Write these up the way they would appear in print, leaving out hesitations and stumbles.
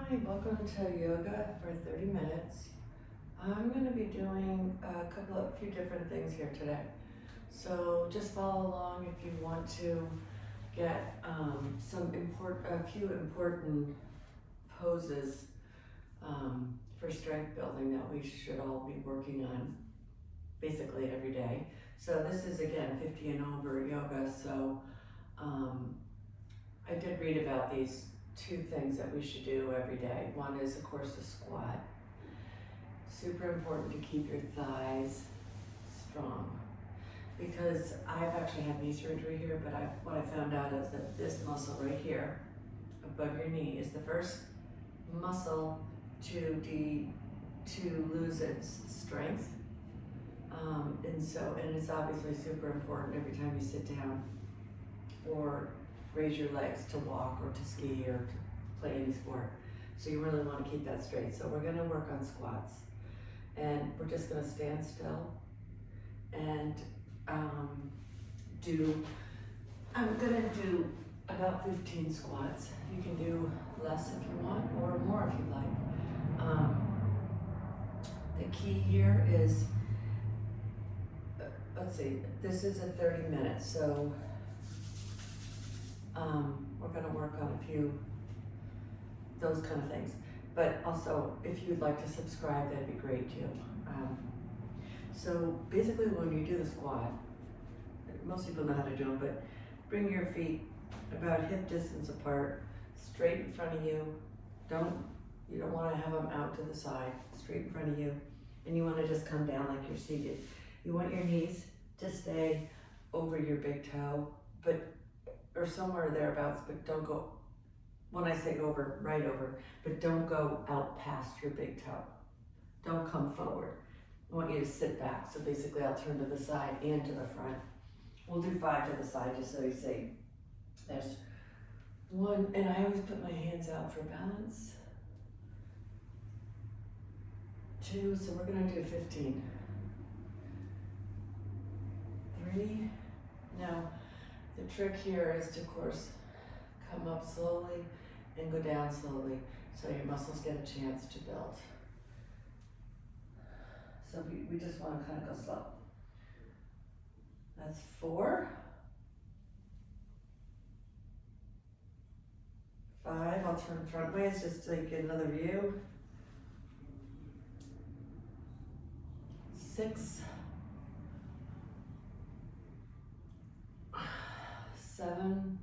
Hi, welcome to yoga for 30 minutes. I'm going to be doing a few different things here today. So just follow along if you want to get a few important poses for strength building that we should all be working on basically every day. So this is again 50 and over yoga. So I did read about these two things that we should do every day. One is, of course, a squat. Super important to keep your thighs strong, because I've actually had knee surgery here, but what I found out is that this muscle right here above your knee is the first muscle to lose its strength. And it's obviously super important every time you sit down or raise your legs to walk or to ski or to play any sport. So you really want to keep that straight. So we're going to work on squats, and we're just going to stand still and I'm going to do about 15 squats. You can do less if you want or more if you like. The key here is, let's see, this is a 30 minutes, so we're going to work on a few those kind of things. But also, if you'd like to subscribe, that'd be great too. So basically, when you do the squat, most people know how to do them, but bring your feet about hip distance apart, straight in front of you. You don't want to have them out to the side, straight in front of you. And you want to just come down like you're seated. You want your knees to stay over your big toe, or somewhere thereabouts, but don't go, when I say over, right over, but don't go out past your big toe. Don't come forward. I want you to sit back. So basically I'll turn to the side and to the front. We'll do 5 to the side just so you see. There's 1, and I always put my hands out for balance. 2, so we're gonna do 15. 3, now the trick here is to, of course, come up slowly and go down slowly so your muscles get a chance to build. So we just want to kind of go slow. That's 4. 5, I'll turn front ways just to get another view. 6. 7.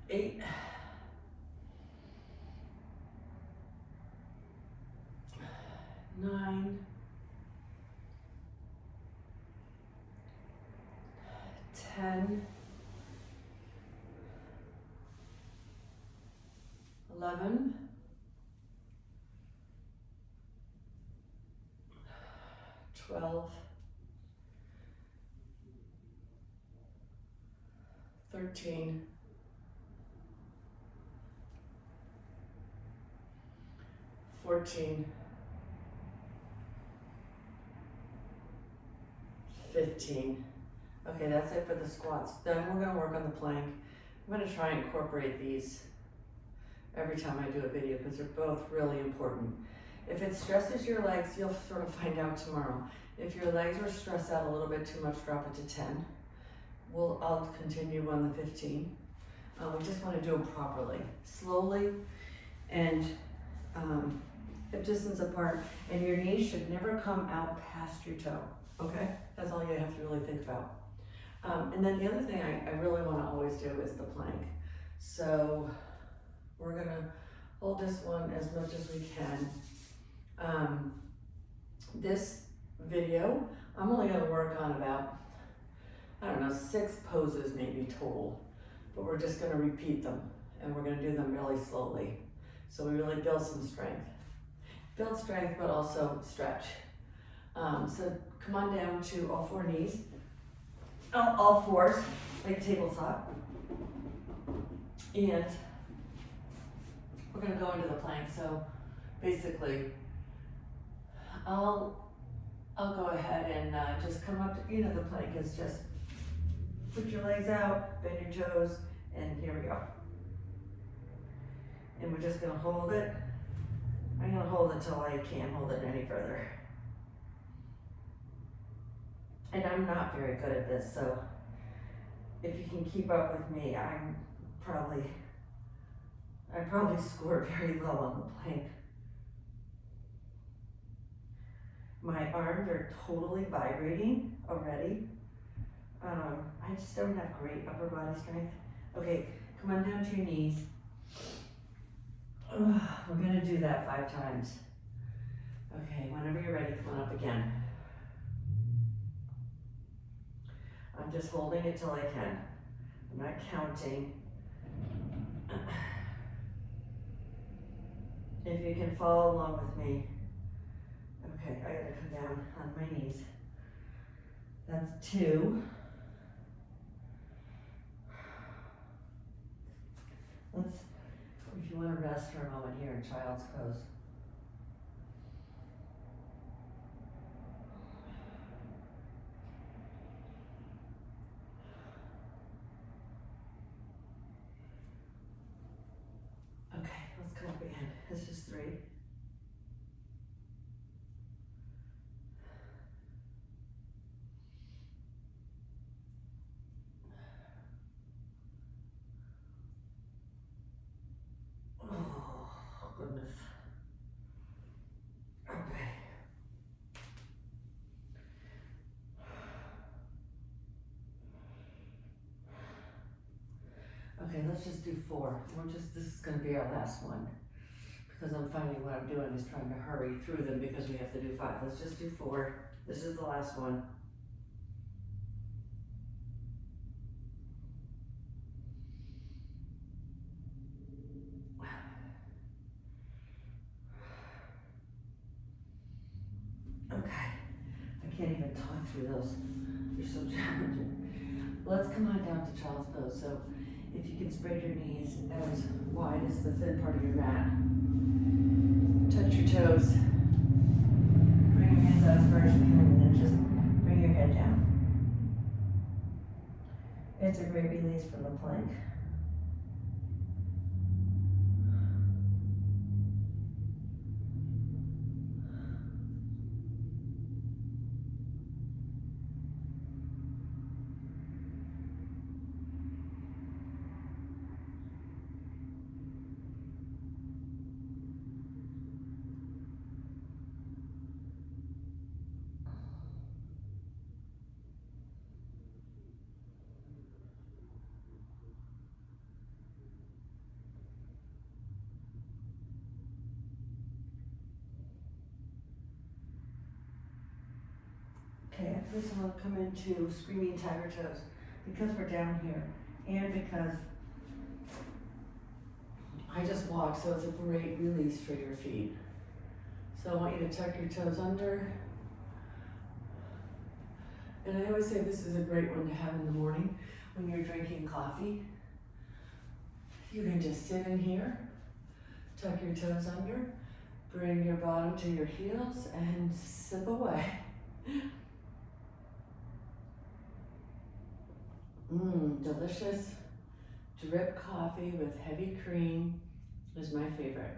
8. 9. 10. 11. 12. 13. 14. 15. Okay, that's it for the squats. Then we're going to work on the plank. I'm going to try and incorporate these every time I do a video because they're both really important. If it stresses your legs, you'll sort of find out tomorrow. If your legs are stressed out a little bit too much, drop it to 10. I'll continue on the 15. We just want to do them properly, slowly, and hip distance apart, and your knees should never come out past your toe, okay? That's all you have to really think about. And then the other thing I really want to always do is the plank. So we're going to hold this one as much as we can. This video, I'm only going to work on about, 6 poses maybe total, but we're just going to repeat them, and we're going to do them really slowly. So we really build some strength. Build strength, but also stretch. So come on down to all 4 knees, all 4s, like tabletop. And we're gonna go into the plank. So basically, I'll go ahead and just come up to, the plank is just put your legs out, bend your toes, and here we go. and we're just gonna hold it. I'm gonna hold it till I can't hold it any further. And I'm not very good at this, so if you can keep up with me, I probably score very low on the plank. My arms are totally vibrating already. I just don't have great upper body strength. Okay, come on down to your knees. We're gonna do that 5 times. Okay, whenever you're ready, come on up again. I'm just holding it till I can. I'm not counting. If you can follow along with me. Okay, I gotta come down on my knees. That's 2. If you want to rest for a moment here in child's pose. Okay, let's come up again. This is 3. Oh, goodness. Okay. Okay, let's just do 4. This is gonna be our last one. Because I'm finding what I'm doing is trying to hurry through them because we have to do 5. Let's just do 4. This is the last one. Okay, I can't even talk through those. They're so challenging. Let's come on down to child's pose. So if you can spread your knees as wide as the thin part of your mat. Touch your toes. Bring your hands out as far as you can and then just bring your head down. It's a great release from the plank. Okay, after this I'll come into screaming tiger toes because we're down here and because I just walked, so it's a great release for your feet. So I want you to tuck your toes under. And I always say this is a great one to have in the morning when you're drinking coffee. You can just sit in here, tuck your toes under, bring your bottom to your heels and sip away. Delicious drip coffee with heavy cream is my favorite.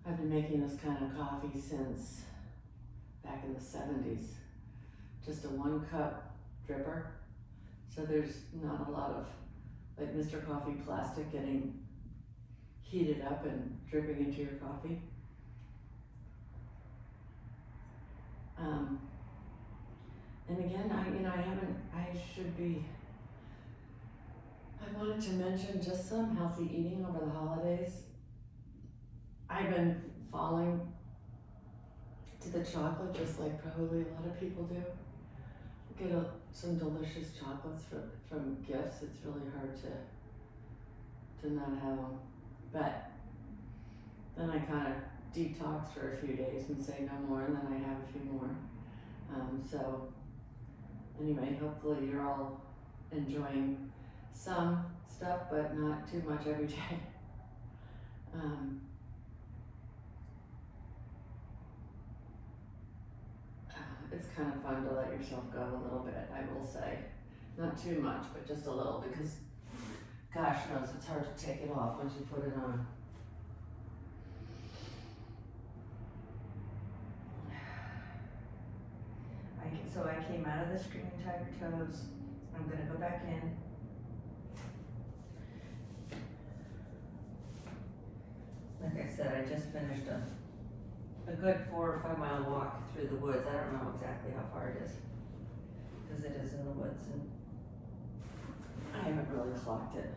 I've been making this kind of coffee since back in the 70s. Just a 1-cup dripper. So there's not a lot of like Mr. Coffee plastic getting heated up and dripping into your coffee. And again, I wanted to mention just some healthy eating over the holidays. I've been falling to the chocolate just like probably a lot of people do. Get some delicious chocolates from gifts. It's really hard to not have them. But then I kind of detox for a few days and say no more, and then I have a few more. So anyway, hopefully you're all enjoying some stuff, but not too much every day. It's kind of fun to let yourself go a little bit, I will say. Not too much, but just a little, because gosh knows it's hard to take it off once you put it on. So I came out of the Screaming Tiger Toes. I'm gonna go back in. Like I said, I just finished a good 4 or 5 mile walk through the woods. I don't know exactly how far it is, because it is in the woods and I haven't really clocked it.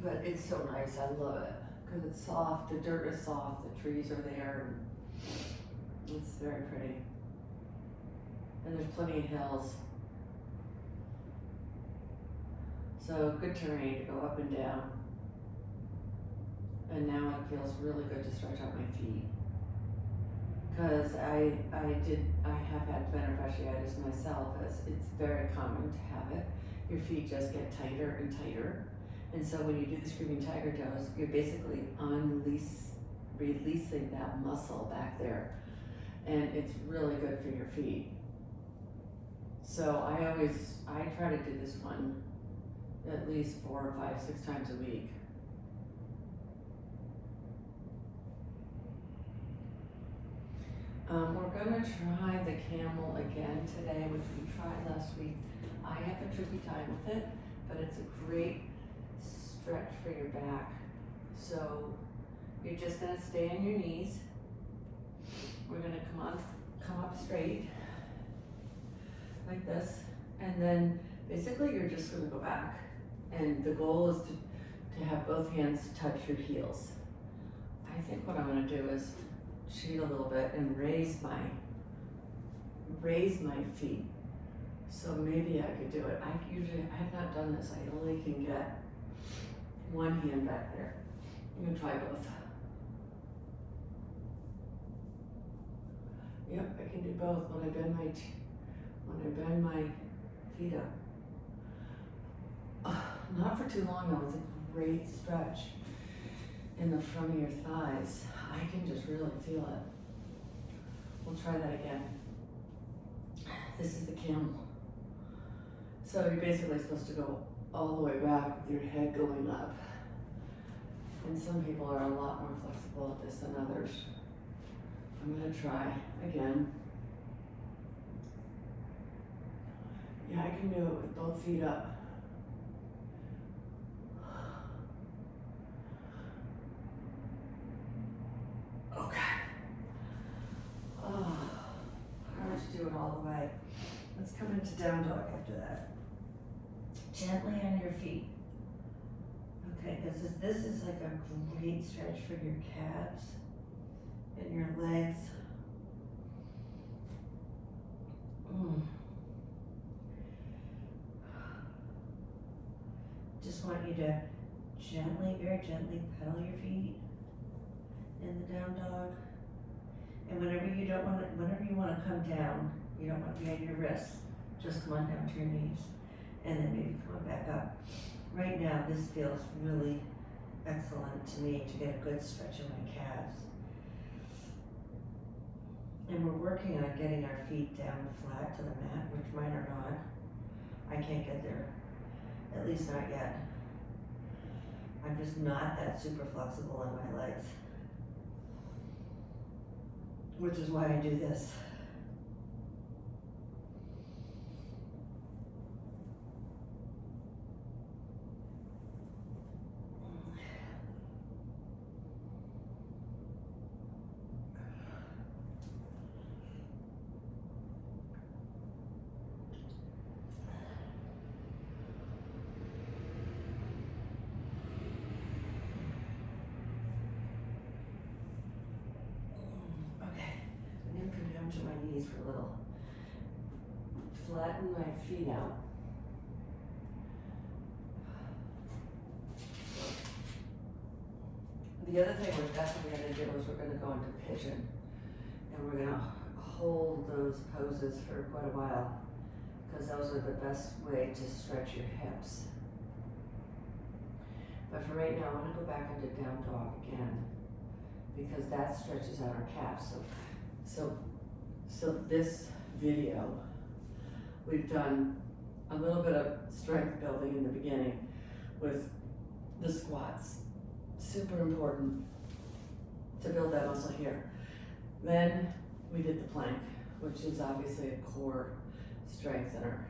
But it's so nice, I love it, because it's soft, the dirt is soft, the trees are there, and it's very pretty. And there's plenty of hills. So good terrain to go up and down. And now it feels really good to stretch out my feet. Because I have had plantar fasciitis myself, as it's very common to have it. Your feet just get tighter and tighter. And so when you do the Screaming Tiger Toes, you're basically releasing that muscle back there. And it's really good for your feet. So I try to do this one at least 4 or 5, 6 times a week. We're gonna try the camel again today, which we tried last week. I have a tricky time with it, but it's a great stretch for your back. So you're just gonna stay on your knees. We're gonna come up straight, like this, and then basically you're just gonna go back. And the goal is to have both hands touch your heels. I think what I'm gonna do is cheat a little bit and raise my feet. So maybe I could do it. I have not done this. I only can get one hand back there. I'm gonna try both. Yep, I can do both when I bend my feet up. Not for too long though. It's a great stretch in the front of your thighs. I can just really feel it. We'll try that again. This is the camel. So you're basically supposed to go all the way back with your head going up. And some people are a lot more flexible at this than others. I'm gonna try again. Yeah, I can do it with both feet up. Okay. Oh, hard to do it all the way. Let's come into down dog after that. Gently on your feet. Okay, this is like a great stretch for your calves and your legs. Just want you to gently, very gently pedal your feet in the down dog. And whenever you want to come down, you don't want to be on your wrists, just come on down to your knees and then maybe come on back up. Right now, this feels really excellent to me to get a good stretch in my calves. And we're working on getting our feet down flat to the mat, which mine are not. I can't get there, at least not yet. I'm just not that super flexible in my legs, which is why I do this. To my knees for a little. Flatten my feet out. The other thing we're definitely going to do is we're going to go into pigeon, and we're going to hold those poses for quite a while, because those are the best way to stretch your hips. But for right now, I want to go back into down dog again, because that stretches out our calves. So this video, we've done a little bit of strength building in the beginning with the squats. Super important to build that muscle here. Then we did the plank, which is obviously a core strengthener,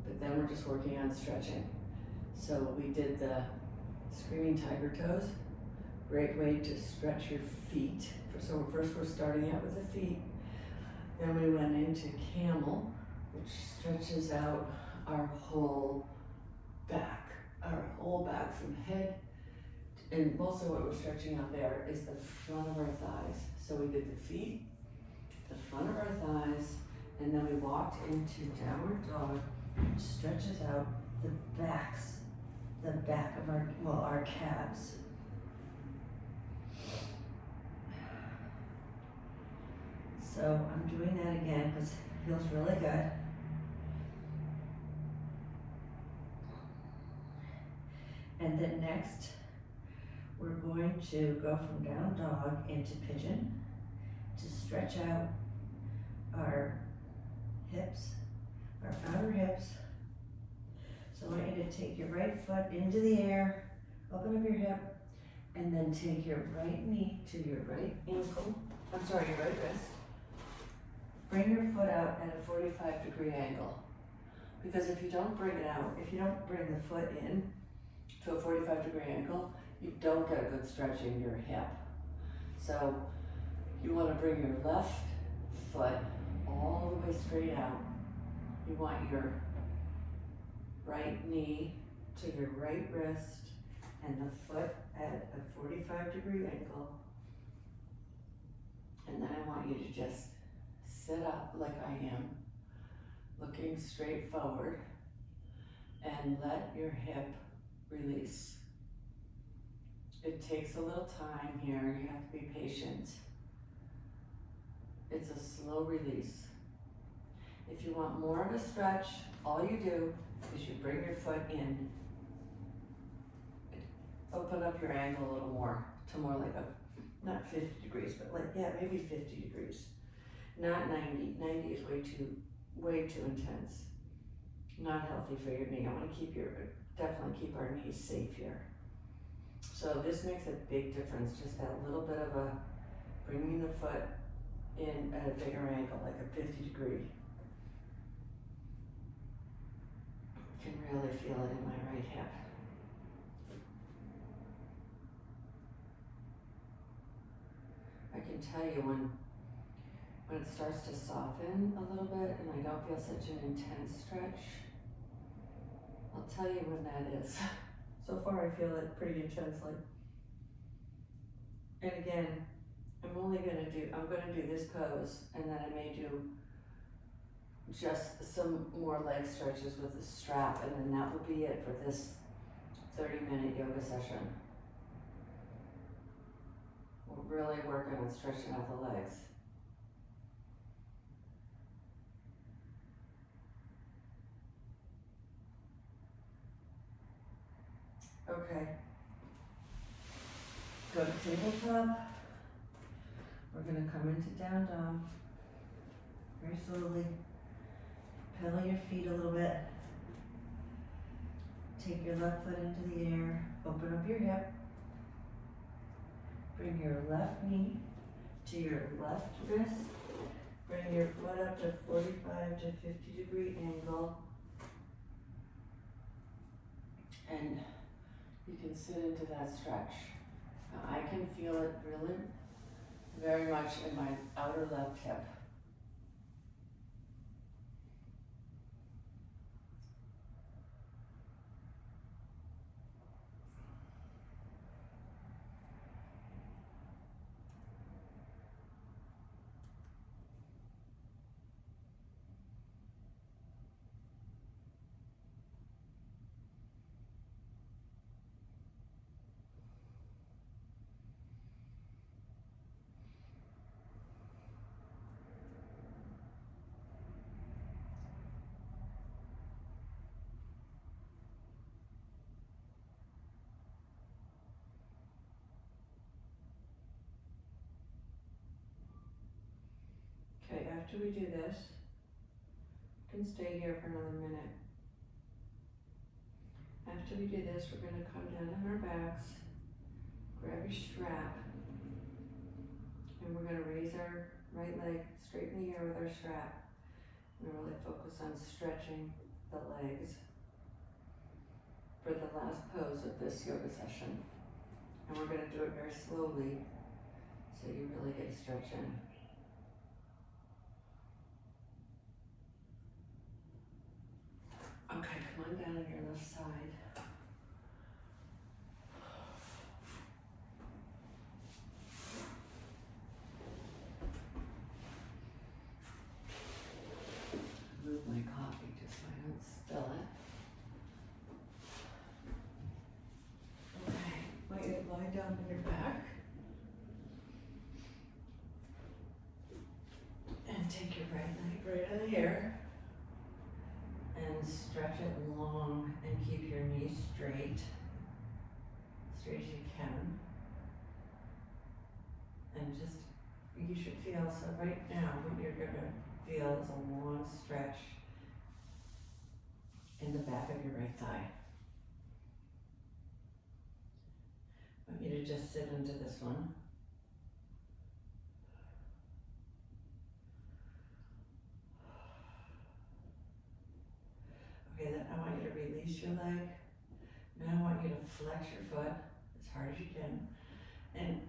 but then we're just working on stretching. So we did the screaming tiger toes, great way to stretch your feet. So first we're starting out with the feet, then we went into camel, which stretches out our whole back from head, and most of what we're stretching out there is the front of our thighs. So we did the feet, the front of our thighs, and then we walked into downward dog, which stretches out the back of our calves. So I'm doing that again because it feels really good. And then next, we're going to go from down dog into pigeon to stretch out our hips, our outer hips. So I want you to take your right foot into the air, open up your hip, and then take your right knee to your right ankle, your right wrist. Bring your foot out at a 45-degree angle. Because if you don't bring it out, if you don't bring the foot in to a 45-degree angle, you don't get a good stretch in your hip. So you want to bring your left foot all the way straight out. You want your right knee to your right wrist and the foot at a 45-degree angle. And then I want you to just sit up like I am, looking straight forward, and let your hip release. It takes a little time here, you have to be patient. It's a slow release. If you want more of a stretch, all you do is you bring your foot in, open up your angle a little more to more like not 50 degrees, but maybe 50 degrees. Not 90. 90 is way too intense. Not healthy for your knee. I want to definitely keep our knees safe here. So this makes a big difference, just that little bit of a bringing the foot in at a bigger angle, like a 50 degree. Can really feel it in my right hip. I can tell you when it starts to soften a little bit and I don't feel such an intense stretch, I'll tell you when that is. So far I feel it pretty intensely. And again, I'm gonna do this pose, and then I may do just some more leg stretches with the strap, and then that will be it for this 30-minute yoga session. We're really working on stretching out the legs. Okay. Go to tabletop. We're gonna come into down dog. Very slowly. Pedal your feet a little bit. Take your left foot into the air. Open up your hip. Bring your left knee to your left wrist. Bring your foot up to 45 to 50 degree angle. And you can sit into that stretch. Now I can feel it really very much in my outer left hip. Okay, after we do this, you can stay here for another minute. After we do this, we're going to come down on our backs, grab your strap, and we're going to raise our right leg straight in the air with our strap. And really focus on stretching the legs for the last pose of this yoga session. And we're going to do it very slowly so you really get a stretch in. Okay, come on down on your left side. Move my coffee just so I don't spill it. Okay, want you to lie down on your back. And take your right leg right in the air. And stretch it long and keep your knees straight as you can. And just, you should feel, so right now what you're gonna feel is a long stretch in the back of your right thigh. I want you to just sit into this one. Okay, then I want you to release your leg. Now I want you to flex your foot as hard as you can and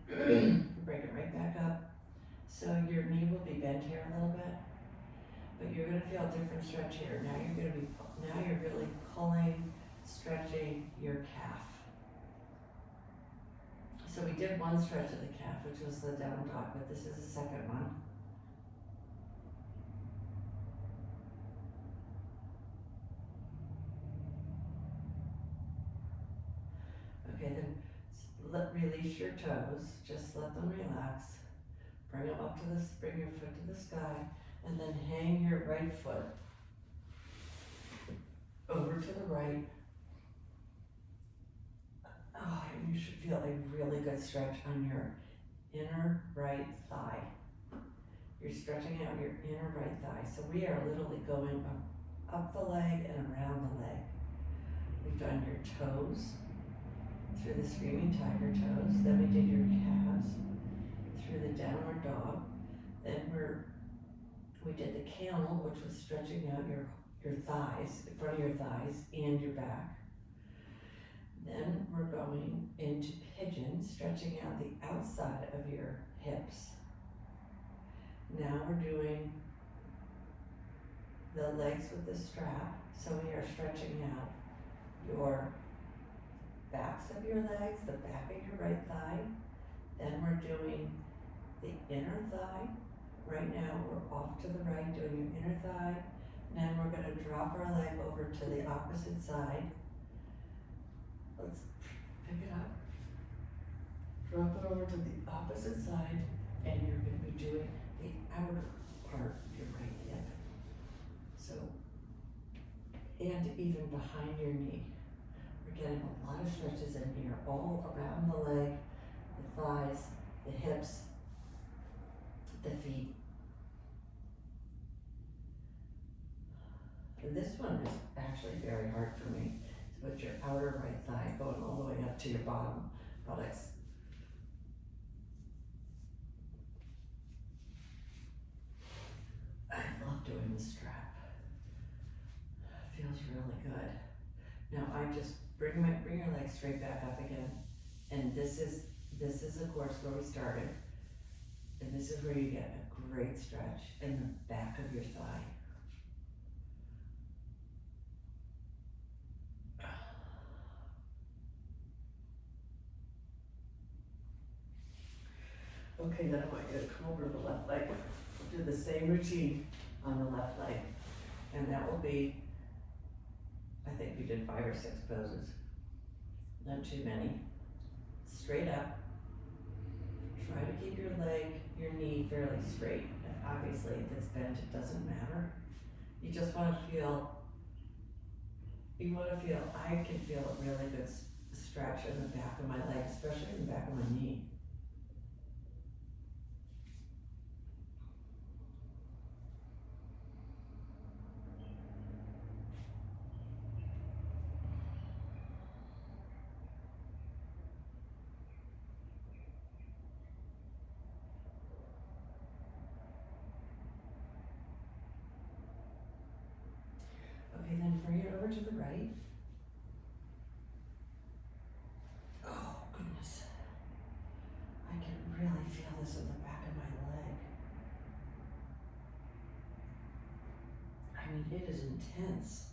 bring it right back up. So your knee will be bent here a little bit, but you're going to feel a different stretch here. Now you're really pulling, stretching your calf. So we did one stretch of the calf, which was the down dog, but this is the second one. Okay, then release your toes, just let them relax. Bring them up to this, bring your foot to the sky, and then hang your right foot over to the right. Oh, and you should feel a really good stretch on your inner right thigh. You're stretching out your inner right thigh. So we are literally going up the leg and around the leg. We've done your toes, through the screaming tiger toes, then we did your calves, through the downward dog, then we did the camel, which was stretching out your thighs, in front of your thighs and your back. Then we're going into pigeon, stretching out the outside of your hips. Now we're doing the legs with the strap, so we are stretching out your backs of your legs, the back of your right thigh. Then we're doing the inner thigh. Right now we're off to the right doing your inner thigh. Then we're going to drop our leg over to the opposite side. Let's pick it up. Drop it over to the opposite side, and you're going to be doing the outer part of your right hip. So, and even behind your knee. We're getting a lot of stretches in here, all around the leg, the thighs, the hips, the feet. And this one is actually very hard for me. To put your outer right thigh going all the way up to your bottom buttocks. I love doing the strap. It feels really good. Now I just bring your legs straight back up again, and this is of course where we started, and this is where you get a great stretch in the back of your thigh. Okay, then I want you to come over the left leg. Do the same routine on the left leg, and that will be, I think we did 5 or 6 poses, not too many. Straight up. Try to keep your leg, your knee fairly straight. And obviously, if it's bent, it doesn't matter. You just want to feel, I can feel a really good stretch in the back of my leg, especially in the back of my knee. Okay, then bring it over to the right. Oh, goodness. I can really feel this in the back of my leg. I mean, it is intense.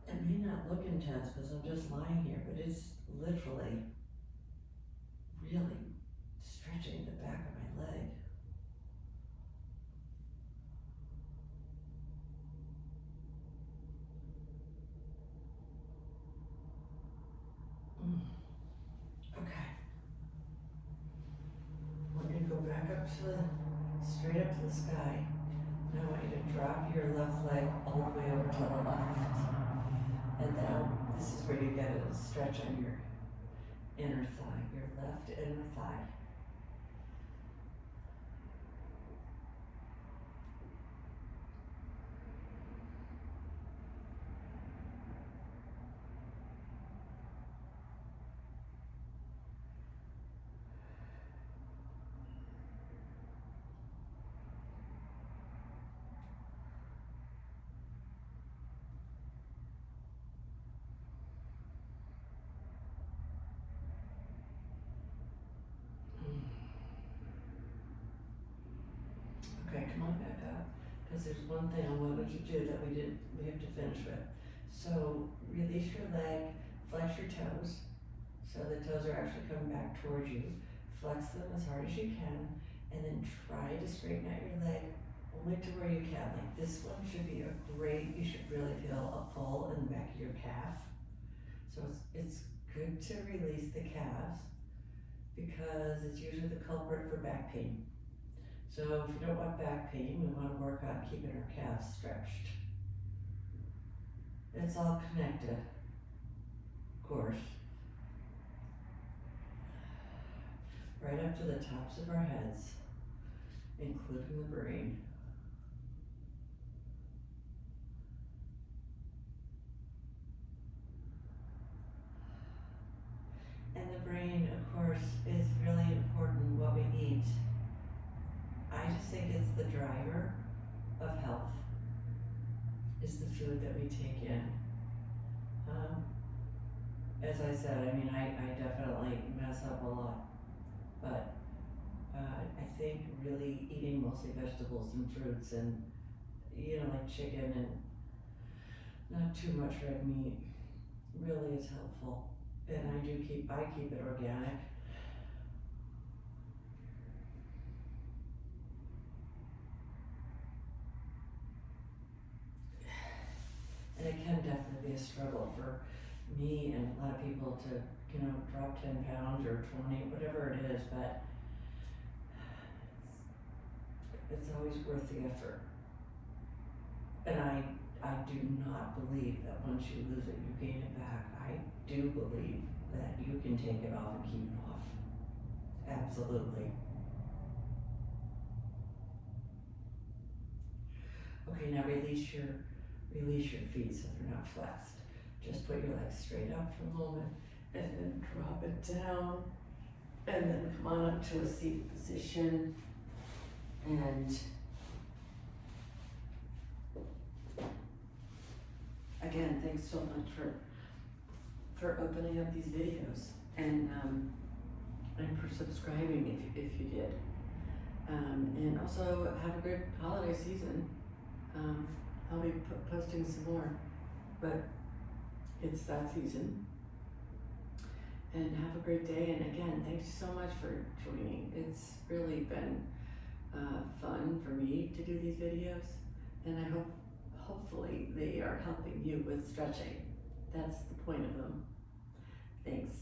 It may not look intense because I'm just lying here, but it's literally really stretching the back of my leg. Okay. We're going to go back up to straight up to the sky. Now I want you to drop your left leg all the way over to the left. And then this is where you get a stretch on your inner thigh, your left inner thigh. Okay, come on back up, because there's one thing I wanted to do that we have to finish with. So release your leg, flex your toes, so the toes are actually coming back towards you. Flex them as hard as you can, and then try to straighten out your leg only to where you can. Like this one should be you should really feel a pull in the back of your calf. So it's good to release the calves because it's usually the culprit for back pain. So if you don't want back pain, we want to work on keeping our calves stretched. It's all connected, of course. Right up to the tops of our heads, including the brain. And the brain, of course, is really important what we eat. I just think it's the driver of health, is the food that we take in. As I said, I mean, I definitely mess up a lot, but I think really eating mostly vegetables and fruits and, like chicken and not too much red meat really is helpful. And I keep it organic. And it can definitely be a struggle for me and a lot of people to, drop 10 pounds or 20, whatever it is, but it's always worth the effort. And I do not believe that once you lose it, you gain it back. I do believe that you can take it off and keep it off. Absolutely. Okay, now release your feet so they're not flexed. Just put your legs straight up for a moment and then drop it down and then come on up to a seated position. And again, thanks so much for opening up these videos and for subscribing if you did. And also have a good holiday season. I'll be posting some more, but it's that season. And have a great day. And again, thanks so much for joining. It's really been fun for me to do these videos, and I hopefully they are helping you with stretching. That's the point of them. Thanks.